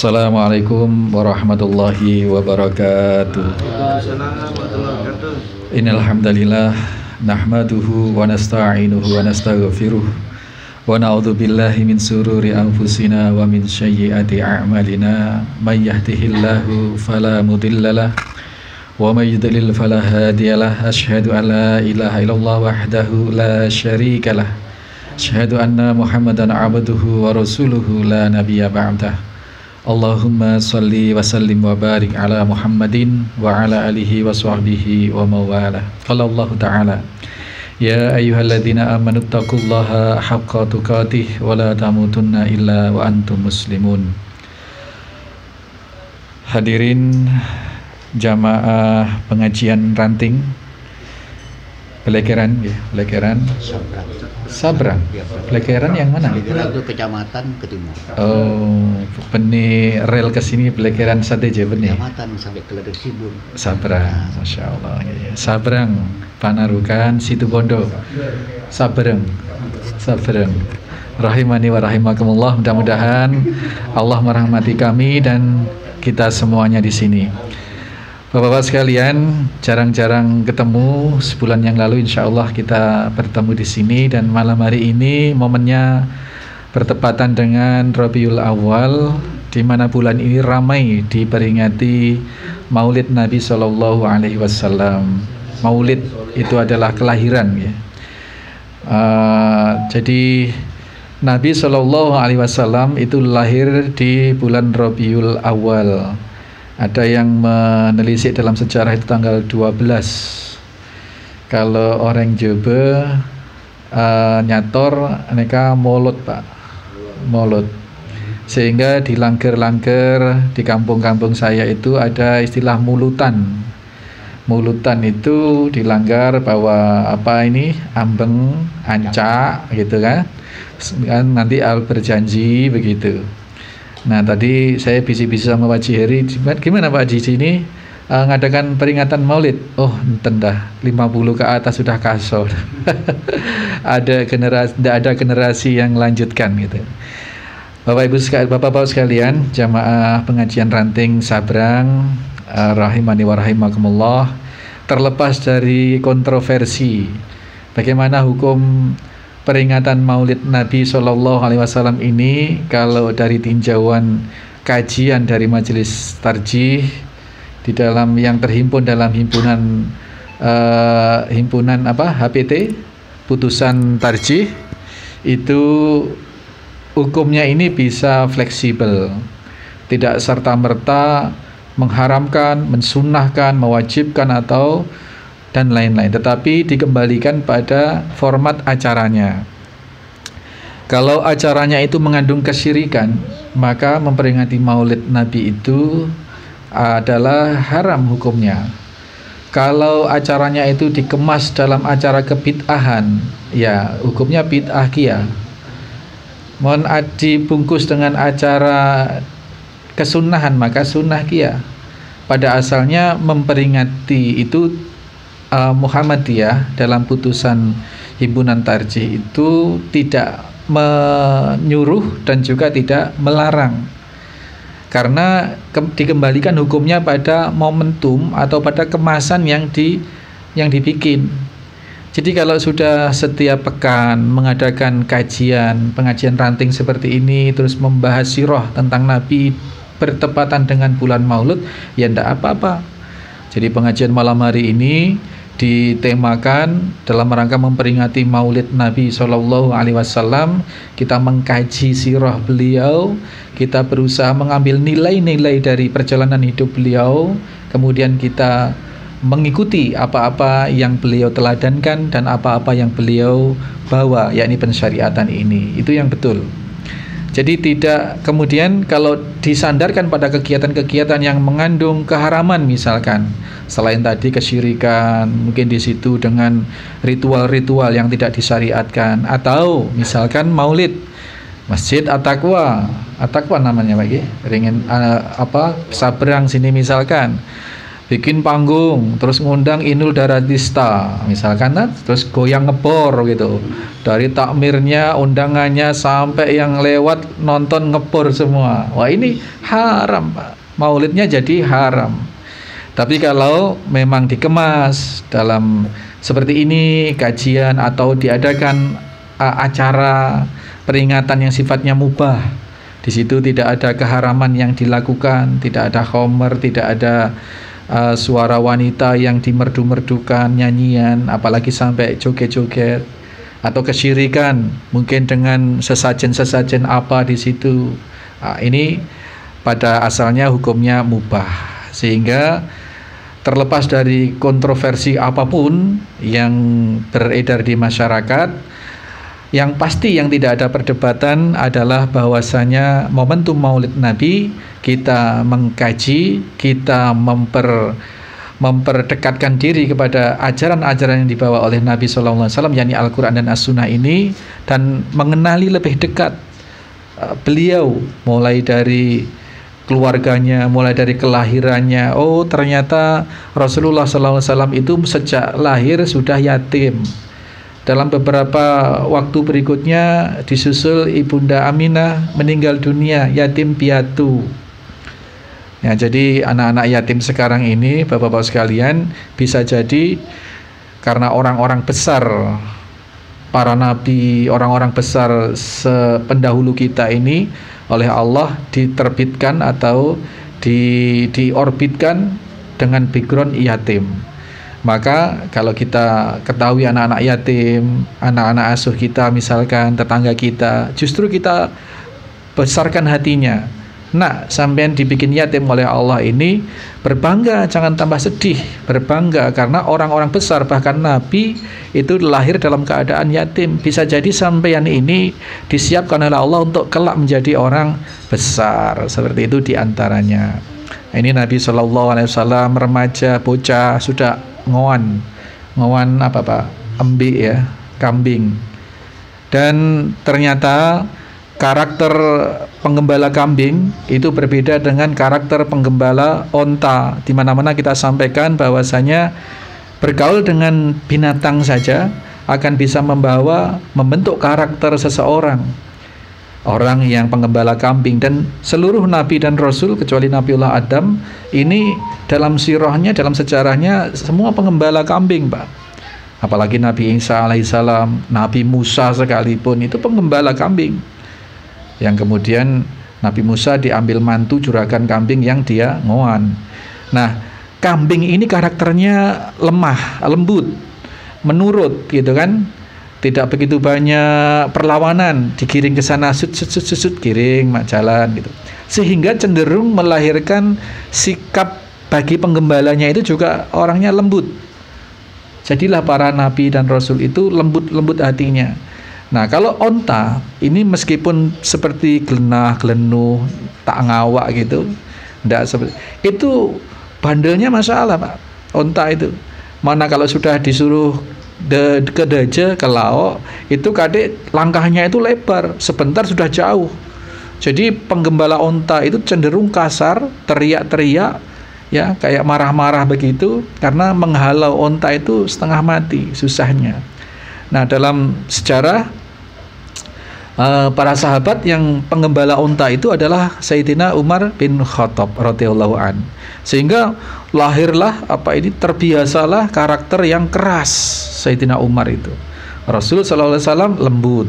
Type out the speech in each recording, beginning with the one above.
Assalamualaikum warahmatullahi wabarakatuh. Innal hamdalillah nahmaduhu wa nasta'inuhu wa nastaghfiruh wa na'udzu billahi min sururi anfusina wa min sayyiati a'malina may yahdihillahu fala mudhillalah wa may yudlil fala hadiyalah. Asyhadu an la ilaha illallah wahdahu la syarikalah. Asyhadu anna Muhammadan abduhu wa rasuluhu la nabiyya ba'dah. Allahumma salli wa sallim wa barik ala Muhammadin wa ala alihi wa sahbihi wa mawala. Qala Allah Ta'ala, ya ayyuhalladzina amanu taqullaha haqqa tuqatih wa la tamutunna illa wa antum muslimun. Hadirin jamaah pengajian ranting Pelekeran ya, Pelekeran Sabrang. Pelekeran yang mana? Pelekeran itu kecamatan ke timur. Oh, peni rel ke sini Pelekeran saja benih. Kecamatan sampai ke Ledek Sibun. Sabrang, Masya Allah. Ya. Sabrang, Panarukan, Situbondo. Sabrang. Rahimani wa rahimakumullah. Mudah-mudahan Allah merahmati kami dan kita semuanya di sini. Bapak-bapak sekalian, jarang-jarang ketemu. Sebulan yang lalu insya Allah kita bertemu di sini, dan malam hari ini momennya bertepatan dengan Rabiul Awal, di mana bulan ini ramai diperingati Maulid Nabi Shallallahu Alaihi Wasallam. Maulid itu adalah kelahiran, ya. Jadi Nabi Shallallahu Alaihi Wasallam itu lahir di bulan Rabiul Awal. Ada yang menelisik dalam sejarah itu tanggal 12. Kalau orang Jawa nyator mereka molot, Pak. Molot. Sehingga di langger-langger di kampung-kampung saya itu ada istilah mulutan. Mulutan itu dilanggar bahwa apa ini ambeng, ancak gitu kan. Nanti al berjanji begitu. Nah, tadi saya bisi-bisi sama Pak Haji Heri, gimana Pak Haji sini ngadakan peringatan Maulid? Oh, enten dah 50 ke atas sudah kaso. Tidak ada generasi yang lanjutkan gitu. Bapak-bapak sekalian, jamaah pengajian ranting Sabrang, rahimani wa rahimakumullah, terlepas dari kontroversi bagaimana hukum peringatan Maulid Nabi Shallallahu Alaihi Wasallam ini, kalau dari tinjauan kajian dari Majelis Tarjih di dalam yang terhimpun dalam himpunan HPT, putusan tarjih, itu hukumnya ini bisa fleksibel, tidak serta-merta mengharamkan, mensunnahkan, mewajibkan atau dan lain-lain, tetapi dikembalikan pada format acaranya. Kalau acaranya itu mengandung kesyirikan, maka memperingati Maulid Nabi itu adalah haram hukumnya. Kalau acaranya itu dikemas dalam acara kebid'ahan, ya hukumnya bid'ah qiyah. Mohon dibungkus dengan acara kesunahan, maka sunnah qiyah. Pada asalnya memperingati itu Muhammadiyah dalam putusan himpunan tarjih itu tidak menyuruh dan juga tidak melarang, karena dikembalikan hukumnya pada momentum atau pada kemasan yang dibikin. Jadi kalau sudah setiap pekan mengadakan pengajian ranting seperti ini, terus membahas sirah tentang Nabi bertepatan dengan bulan Maulud, ya tidak apa-apa. Jadi pengajian malam hari ini ditemakan dalam rangka memperingati Maulid Nabi Shallallahu Alaihi Wasallam. Kita mengkaji sirah beliau, kita berusaha mengambil nilai-nilai dari perjalanan hidup beliau, kemudian kita mengikuti apa-apa yang beliau teladankan dan apa-apa yang beliau bawa, yakni pensyariatan ini. Itu yang betul. Jadi tidak kemudian kalau disandarkan pada kegiatan-kegiatan yang mengandung keharaman, misalkan selain tadi kesyirikan, mungkin di situ dengan ritual-ritual yang tidak disyariatkan, atau misalkan Maulid Masjid At-Taqwa namanya Pak, ringin Sabrang sini misalkan bikin panggung, terus ngundang Inul Daratista misalkan, terus goyang ngebor gitu, dari takmirnya, undangannya, sampai yang lewat nonton ngebor semua. Wah, ini haram, Pak. Maulidnya jadi haram. Tapi kalau memang dikemas dalam seperti ini, kajian atau diadakan acara peringatan yang sifatnya mubah, di situ tidak ada keharaman yang dilakukan, tidak ada khomer, tidak ada suara wanita yang dimerdu-merdukan, nyanyian, apalagi sampai joget-joget, atau kesyirikan mungkin dengan sesajen-sesajen apa di situ. Ini pada asalnya hukumnya mubah, sehingga terlepas dari kontroversi apapun yang beredar di masyarakat, yang pasti yang tidak ada perdebatan adalah bahwasanya momentum Maulid Nabi kita mengkaji, kita memperdekatkan diri kepada ajaran-ajaran yang dibawa oleh Nabi SAW, yakni Al-Quran dan As-Sunnah ini, dan mengenali lebih dekat beliau, mulai dari keluarganya, mulai dari kelahirannya. Oh, ternyata Rasulullah SAW itu sejak lahir sudah yatim. Dalam beberapa waktu berikutnya disusul Ibunda Aminah meninggal dunia, yatim piatu. Ya, jadi anak-anak yatim sekarang ini, Bapak-bapak sekalian, bisa jadi karena orang-orang besar, para nabi, orang-orang besar sependahulu kita ini oleh Allah diterbitkan atau diorbitkan dengan background yatim. Maka kalau kita ketahui anak-anak yatim, anak-anak asuh kita misalkan, tetangga kita, justru kita besarkan hatinya. Nah, sampean dibikin yatim oleh Allah ini, berbangga, jangan tambah sedih, berbangga, karena orang-orang besar, bahkan Nabi itu lahir dalam keadaan yatim. Bisa jadi sampean ini disiapkan oleh Allah untuk kelak menjadi orang besar, seperti itu diantaranya. Ini Nabi SAW remaja, bocah, sudah ngowan apa Pak? Embi ya, kambing. Dan ternyata karakter penggembala kambing itu berbeda dengan karakter penggembala onta. Di mana-mana kita sampaikan bahwasanya bergaul dengan binatang saja akan bisa membentuk karakter seseorang. Orang yang penggembala kambing, dan seluruh nabi dan rasul kecuali Nabiullah Adam ini dalam sirahnya, dalam sejarahnya semua penggembala kambing, Pak. Apalagi Nabi Isa alaihissalam, Nabi Musa sekalipun itu penggembala kambing. Yang kemudian Nabi Musa diambil mantu juragan kambing yang dia ngoan. Nah, kambing ini karakternya lemah, lembut, menurut gitu kan. Tidak begitu banyak perlawanan, digiring ke sana, sut, giring, jalan gitu. Sehingga cenderung melahirkan sikap bagi penggembalanya itu juga orangnya lembut. Jadilah para nabi dan rasul itu lembut hatinya. Nah, kalau onta ini meskipun seperti gelenah, gelenuh, tak ngawak gitu, enggak seperti itu, bandelnya masalah, Pak. Onta itu. Mana kalau sudah disuruh ke daja, ke laok, itu kadek langkahnya itu lebar, sebentar sudah jauh. Jadi penggembala onta itu cenderung kasar, teriak-teriak, ya kayak marah-marah begitu, karena menghalau onta itu setengah mati susahnya. Nah, dalam sejarah para sahabat yang penggembala onta itu adalah Sayyidina Umar bin Khattab radhiyallahu an. Sehingga lahirlah terbiasalah karakter yang keras Sayyidina Umar itu. Rasul sallallahu alaihi wasallam lembut.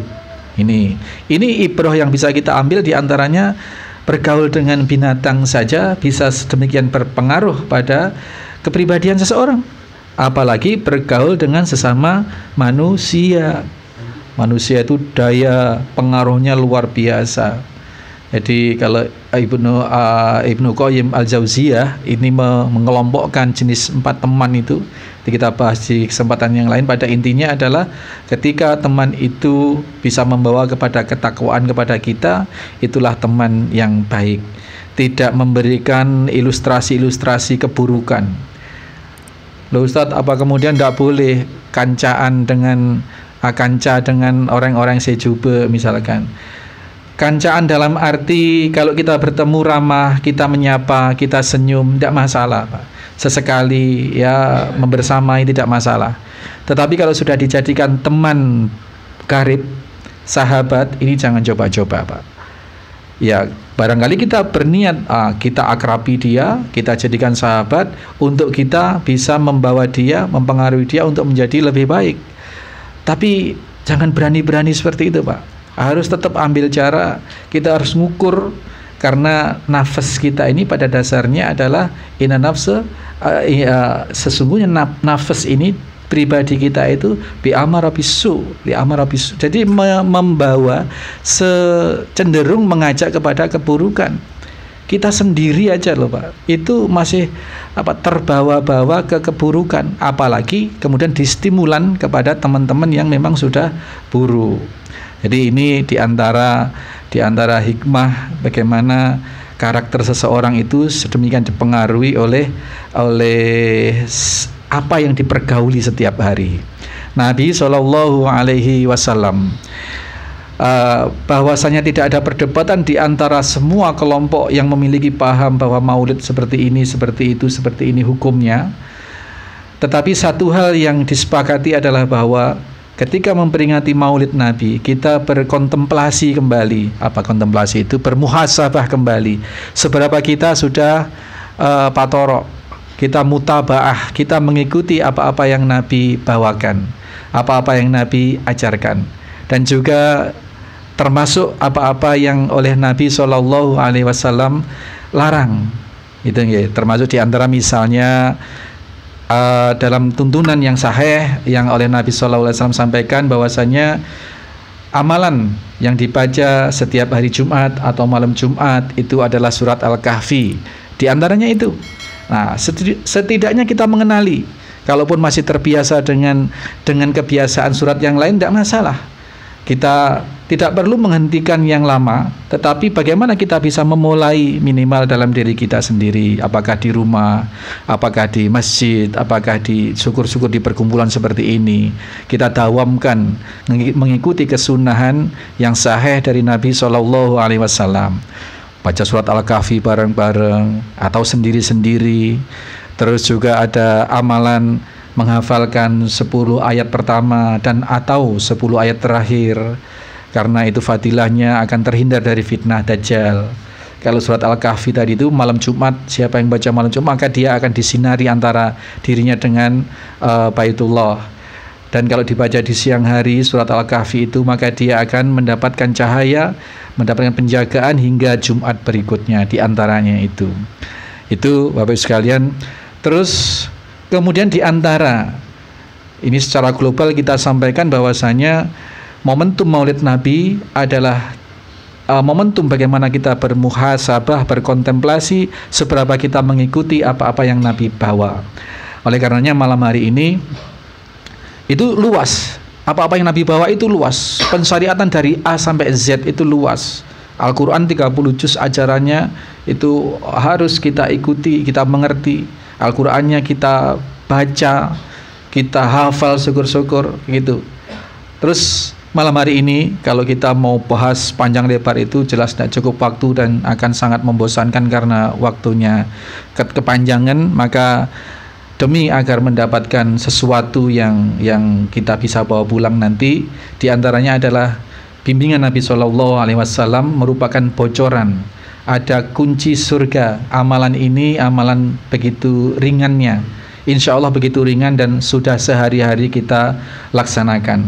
Ini ibrah yang bisa kita ambil, diantaranya bergaul dengan binatang saja bisa sedemikian berpengaruh pada kepribadian seseorang, apalagi bergaul dengan sesama manusia. Manusia itu daya pengaruhnya luar biasa. Jadi kalau Ibnu Qayyim Al-Jauziyah ini mengelompokkan jenis 4 teman itu, kita bahas di kesempatan yang lain. Pada intinya adalah ketika teman itu bisa membawa kepada ketakwaan kepada kita, itulah teman yang baik. Tidak memberikan ilustrasi-ilustrasi keburukan. Loh Ustadz, apa kemudian tidak boleh kanca dengan orang-orang sejube misalkan? Kancaan dalam arti kalau kita bertemu ramah, kita menyapa, kita senyum, tidak masalah, Pak. Sesekali ya membersamai tidak masalah. Tetapi kalau sudah dijadikan teman karib, sahabat, ini jangan coba-coba, Pak. Ya, barangkali kita berniat, kita akrabi dia, kita jadikan sahabat untuk kita bisa membawa dia, mempengaruhi dia untuk menjadi lebih baik. Tapi jangan berani-berani seperti itu, Pak. Harus tetap ambil cara, kita harus ngukur, karena nafas kita ini pada dasarnya adalah inna nafsa, sesungguhnya nafas ini pribadi kita itu bi'amara bisu. Jadi membawa cenderung mengajak kepada keburukan. Kita sendiri aja loh, Pak, itu masih terbawa-bawa ke keburukan, apalagi kemudian distimulan kepada teman-teman yang memang sudah buruk. Jadi ini diantara hikmah bagaimana karakter seseorang itu sedemikian dipengaruhi oleh apa yang dipergauli setiap hari. Nabi Shallallahu Alaihi Wasallam bahwasanya tidak ada perdebatan di antara semua kelompok yang memiliki paham bahwa maulid seperti ini, seperti itu, seperti ini hukumnya. Tetapi satu hal yang disepakati adalah bahwa ketika memperingati maulid Nabi, kita berkontemplasi kembali. Apa kontemplasi itu? Bermuhasabah kembali. Seberapa kita sudah patorok, kita mutabaah, kita mengikuti apa-apa yang Nabi bawakan, apa-apa yang Nabi ajarkan, dan juga termasuk apa-apa yang oleh Nabi Shallallahu Alaihi Wasallam larang. Itu ya, termasuk diantara misalnya dalam tuntunan yang sahih yang oleh Nabi SAW sampaikan bahwasanya amalan yang dibaca setiap hari Jumat atau malam Jumat itu adalah surat Al-Kahfi. Di antaranya itu. Nah, setidaknya kita mengenali. Kalaupun masih terbiasa dengan kebiasaan surat yang lain, tidak masalah. Kita tidak perlu menghentikan yang lama, tetapi bagaimana kita bisa memulai minimal dalam diri kita sendiri, apakah di rumah, apakah di masjid, apakah di syukur-syukur di perkumpulan seperti ini, kita dawamkan mengikuti kesunahan yang sahih dari Nabi Shallallahu Alaihi Wasallam. Baca surat Al-Kahfi bareng-bareng atau sendiri-sendiri. Terus juga ada amalan menghafalkan 10 ayat pertama dan atau 10 ayat terakhir, karena itu fadilahnya akan terhindar dari fitnah Dajjal. Kalau surat Al-Kahfi tadi itu malam Jumat, siapa yang baca malam Jumat maka dia akan disinari antara dirinya dengan Baitullah. Dan kalau dibaca di siang hari surat Al-Kahfi itu, maka dia akan mendapatkan cahaya, mendapatkan penjagaan hingga Jumat berikutnya, di antaranya itu. Itu Bapak Ibu sekalian. Terus kemudian di antara ini secara global kita sampaikan bahwasanya momentum Maulid Nabi adalah momentum bagaimana kita bermuhasabah, berkontemplasi seberapa kita mengikuti apa-apa yang Nabi bawa. Oleh karenanya malam hari ini itu luas. Apa-apa yang Nabi bawa itu luas. Pensyariatan dari A sampai Z itu luas. Al-Quran 30 juz ajarannya itu harus kita ikuti, kita mengerti. Al-Qurannya kita baca, kita hafal syukur-syukur gitu. Terus malam hari ini kalau kita mau bahas panjang lebar itu jelas tidak cukup waktu dan akan sangat membosankan karena waktunya kepanjangan. Maka demi agar mendapatkan sesuatu yang kita bisa bawa pulang nanti, diantaranya adalah bimbingan Nabi Shallallahu Alaihi Wasallam merupakan bocoran. Ada kunci surga. Amalan ini amalan begitu ringannya, insya Allah begitu ringan dan sudah sehari-hari kita laksanakan.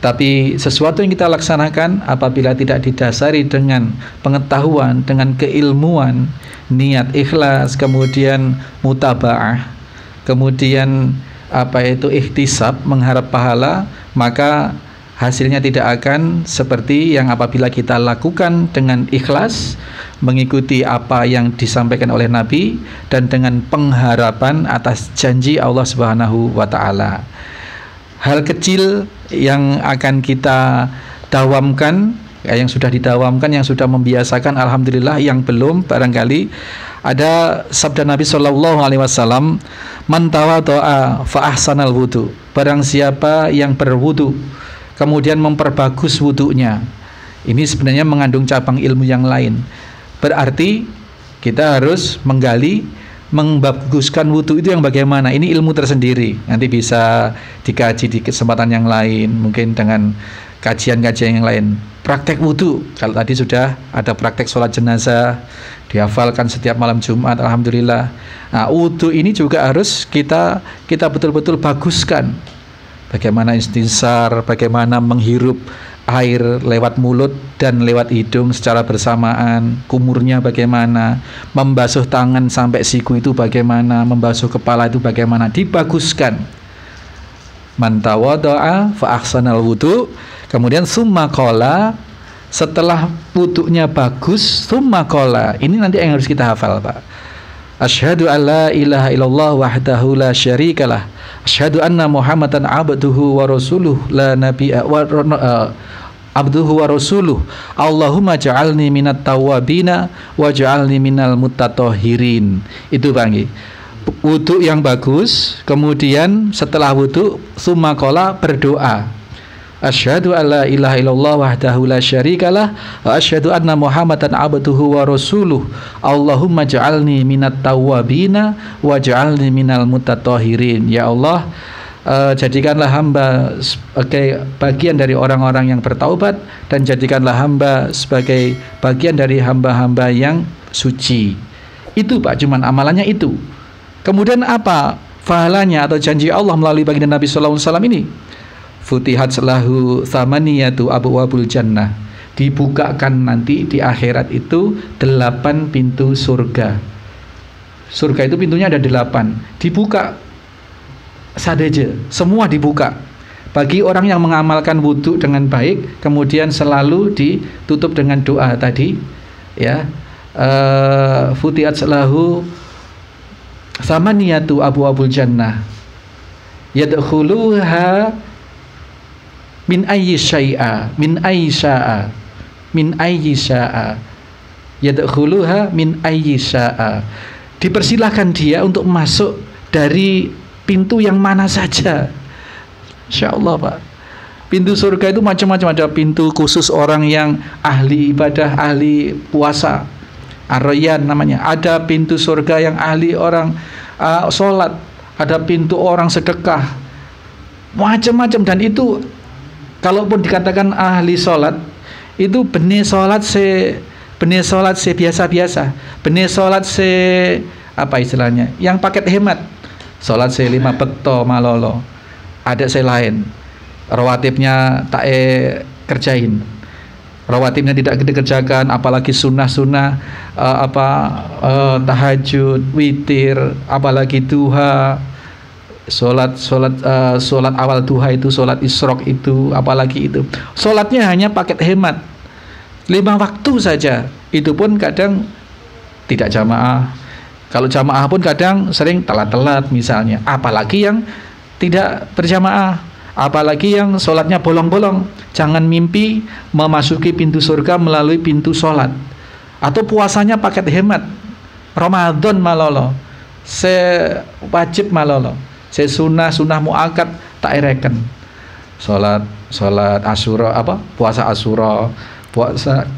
Tapi sesuatu yang kita laksanakan apabila tidak didasari dengan pengetahuan, dengan keilmuan, niat ikhlas, kemudian mutabaah, kemudian ihtisab, mengharap pahala, maka hasilnya tidak akan seperti yang apabila kita lakukan dengan ikhlas, mengikuti apa yang disampaikan oleh Nabi dan dengan pengharapan atas janji Allah Subhanahu wa taala. Hal kecil yang akan kita dawamkan, yang sudah didawamkan, yang sudah membiasakan, alhamdulillah. Yang belum, barangkali ada sabda Nabi Shallallahu Alaihi Wasallam, man tawaddo'a fa ahsanal wudu. Barang siapa yang berwudu kemudian memperbagus wudunya, Ini sebenarnya mengandung cabang ilmu yang lain. Berarti kita harus menggali, membaguskan wudu itu yang bagaimana. Ini ilmu tersendiri. Nanti bisa dikaji di kesempatan yang lain, mungkin dengan kajian-kajian yang lain. Praktek wudu, kalau tadi sudah ada praktek sholat jenazah, dihafalkan setiap malam Jumat, alhamdulillah. Nah, wudu ini juga harus kita betul-betul baguskan. Bagaimana istinsar, bagaimana menghirup air lewat mulut dan lewat hidung secara bersamaan, kumurnya bagaimana, membasuh tangan sampai siku itu bagaimana, membasuh kepala itu bagaimana, dibaguskan. Man tawadda'a fa ahsanal wudu, kemudian summa qala, setelah wudunya bagus, summa qala, ini nanti yang harus kita hafal, Pak. Asyhadu an la ilaha illallah wahdahu la syarikalah, asyhadu anna Muhammadan abduhu wa rasuluh la nabiyya abduhu wa rasuluh, Allahumma ja'alni minat tawabina wa ja'alni minal mutatahhirin. Itu Bang. Wudu yang bagus, kemudian setelah wudu summa qala, berdoa. Asyhadu an la ilaha illallah wahdahu la syarikalah wa asyhadu anna Muhammadan abduhu wa rasuluh, Allahumma ja'alni minat tawabina wa ja'alni minal mutatahhirin. Ya Allah, jadikanlah hamba sebagai bagian dari orang-orang yang bertaubat, dan jadikanlah hamba sebagai bagian dari hamba-hamba yang suci. Itu Pak, cuman amalannya itu. Kemudian apa pahalanya atau janji Allah melalui baginda Nabi sallallahu alaihi wasallam ini? Futihat lahu thamaniyatu abwabul jannah. Dibukakan nanti di akhirat itu 8 pintu surga. Surga itu pintunya ada 8. Dibuka sadeja, semua dibuka bagi orang yang mengamalkan wudu dengan baik, kemudian selalu ditutup dengan doa tadi, ya. Futihat lahu thamaniyatu abwabul jannah yadkhuluha min ayyi syai'a min ayyi sya'a min ayyi sya'a yadkhuluha min ayyi sya'a. Dipersilahkan dia untuk masuk dari pintu yang mana saja. Insyaallah Pak. Pintu surga itu macam-macam, ada pintu khusus orang yang ahli ibadah, ahli puasa, Ar-Rayyan namanya. Ada pintu surga yang ahli orang sholat, ada pintu orang sedekah, macam-macam. Dan itu kalaupun dikatakan ahli sholat, itu benih sholat se biasa-biasa, benih sholat se apa istilahnya, yang paket hemat. Sholat se 5 bekto malolo, ada se lain, rawatibnya tak kerjain, rawatibnya tidak dikerjakan, apalagi sunnah-sunnah, tahajud, witir, apalagi duha, sholat awal duha itu, sholat isyraq itu, apalagi itu. Sholatnya hanya paket hemat 5 waktu saja. Itu pun kadang tidak jamaah. Kalau jamaah pun kadang sering telat-telat misalnya. Apalagi yang tidak berjamaah, apalagi yang sholatnya bolong-bolong. Jangan mimpi memasuki pintu surga melalui pintu sholat. Atau puasanya paket hemat, Ramadan malolo, se wajib malolo, se sunnah muakkad tak ereken. Sholat Asyura, puasa Asyura, puasa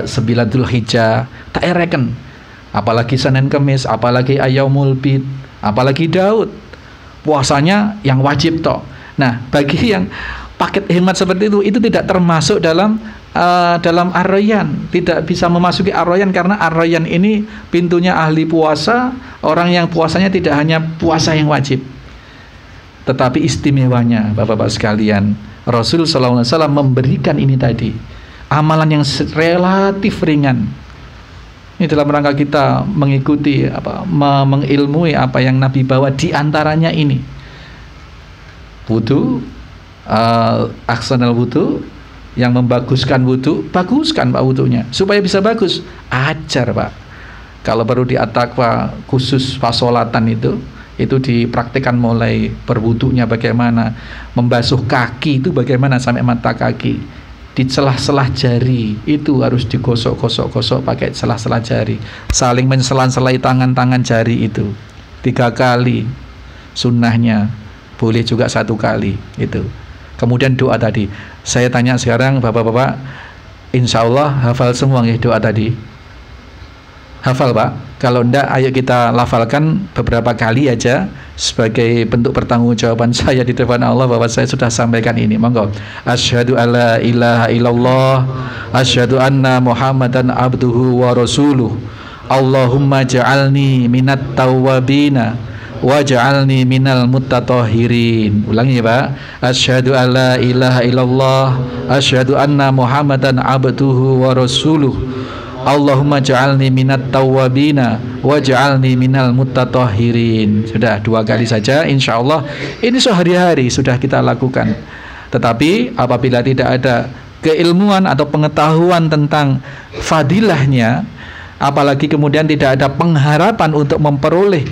9 Dzulhijjah tak ereken. Apalagi Senin Kemis, apalagi Ayaumul Bid, apalagi Daud, puasanya yang wajib toh. Nah, bagi yang paket hemat seperti itu tidak termasuk dalam Ar-Rayyan, tidak bisa memasuki Ar-Rayyan, karena Ar-Rayyan ini pintunya ahli puasa, orang yang puasanya tidak hanya puasa yang wajib, tetapi istimewanya Bapak-bapak sekalian, Rasul sallallahu alaihi wasallam memberikan ini tadi, amalan yang relatif ringan. Ini dalam rangka kita mengikuti mengilmui apa yang Nabi bawa, di antaranya ini wudu, aksanal wudu, yang membaguskan wudu, baguskan Pak wudunya supaya bisa bagus. Ajar Pak, kalau baru di at-taqwa khusus pasolatan itu dipraktikkan mulai berwudunya bagaimana, membasuh kaki itu bagaimana sampai mata kaki, di celah-celah jari itu harus digosok-gosok pakai celah-celah jari, saling menselan-selai tangan jari itu 3 kali, sunnahnya boleh juga 1 kali itu. Kemudian doa tadi. Saya tanya sekarang bapak-bapak, insya Allah hafal semua ya doa tadi? Hafal Pak? Kalau enggak, ayo kita lafalkan beberapa kali aja sebagai bentuk pertanggungjawaban saya di depan Allah bahwa saya sudah sampaikan ini. Monggo. Asyhadu alla ilaha illallah, asyhadu anna Muhammadan abduhu wa rasuluh. Allahumma ja'alni minat tawwabina waj'alni minal mutatahhirin. Ulangi ya Pak. Asyhadu alla ilaha illallah, asyhadu anna Muhammadan abduhu wa rasuluh. Allahumma ja'alni minat tawwabina waj'alni minal mutatahhirin. Sudah 2 kali saja, insyaallah ini sehari-hari sudah kita lakukan. Tetapi apabila tidak ada keilmuan atau pengetahuan tentang fadilahnya, apalagi kemudian tidak ada pengharapan untuk memperoleh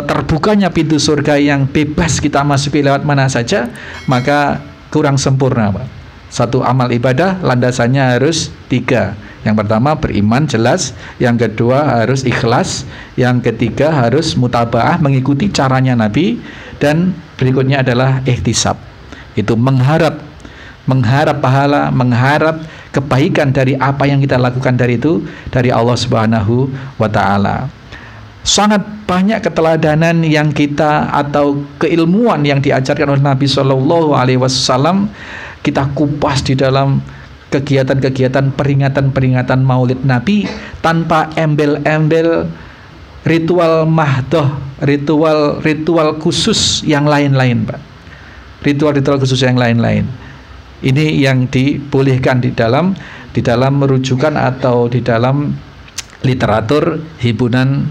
terbukanya pintu surga yang bebas kita masuki lewat mana saja, maka kurang sempurna Pak. Satu amal ibadah landasannya harus 3. Yang pertama beriman jelas, yang kedua harus ikhlas, yang ketiga harus mutabaah mengikuti caranya Nabi, dan berikutnya adalah ihtisab. Itu mengharap pahala, mengharap kebaikan dari apa yang kita lakukan dari itu dari Allah Subhanahu wa taala. Sangat banyak keteladanan yang kita atau keilmuan yang diajarkan oleh Nabi Shallallahu Alaihi Wasallam kita kupas di dalam kegiatan-kegiatan peringatan Maulid Nabi tanpa embel-embel ritual mahdoh, ritual khusus yang lain-lain Pak. Ritual khusus yang lain-lain. Ini yang dibolehkan di dalam rujukan atau di dalam literatur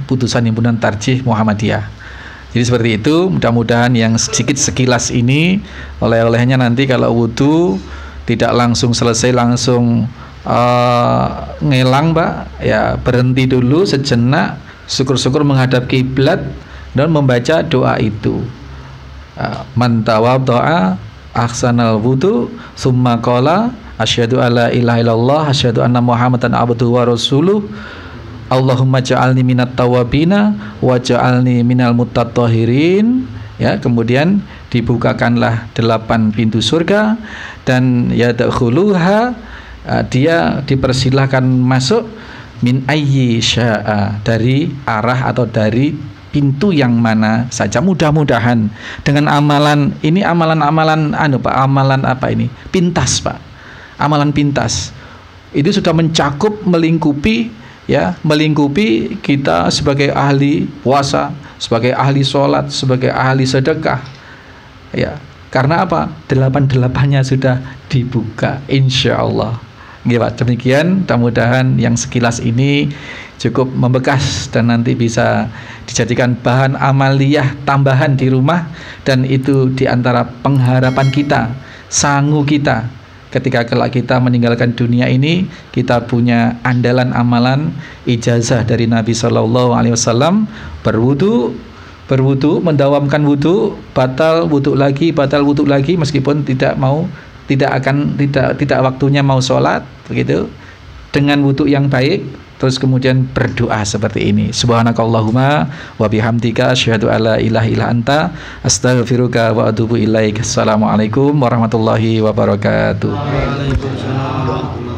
putusan himpunan tarjih Muhammadiyah. Jadi seperti itu. Mudah-mudahan yang sedikit sekilas ini oleh-olehnya nanti kalau wudu tidak langsung selesai langsung ngelang Pak, ya berhenti dulu sejenak, syukur-syukur menghadap kiblat dan membaca doa itu. Man tawaddo'a ahsanal wudu summa qala asyhadu alla ilaha illallah asyhadu anna Muhammadan abduhu wa rasuluh. Allahumma ja'alni minat tawabina wa ja'alni minal mutatahhirin. Ya, kemudian dibukakanlah 8 pintu surga dan yadkhuluha, dia dipersilahkan masuk min ayyi sya'a, dari arah atau dari pintu yang mana saja. Mudah-mudahan dengan amalan ini, amalan-amalan Pak, amalan apa ini? Pintas Pak. Amalan pintas. Itu sudah mencakup, melingkupi kita sebagai ahli puasa, sebagai ahli sholat, sebagai ahli sedekah. Ya, karena apa? 8-8-nya sudah dibuka, insya Allah. Pak, demikian. Mudah-mudahan yang sekilas ini cukup membekas dan nanti bisa dijadikan bahan amaliyah tambahan di rumah, dan itu diantara pengharapan kita, sangu kita. Ketika kelak kita meninggalkan dunia ini, kita punya andalan amalan, ijazah dari Nabi Shallallahu Alaihi Wasallam. Berwudu, mendawamkan wudu, batal wudu lagi, meskipun tidak waktunya mau sholat, begitu, dengan wudu yang baik, terus kemudian berdoa seperti ini. Subhanakallahumma wa bihamdika asyhadu alla ilaha illa anta astaghfiruka wa atubu ilaik. Assalamualaikum warahmatullahi wabarakatuh. Waalaikumsalam.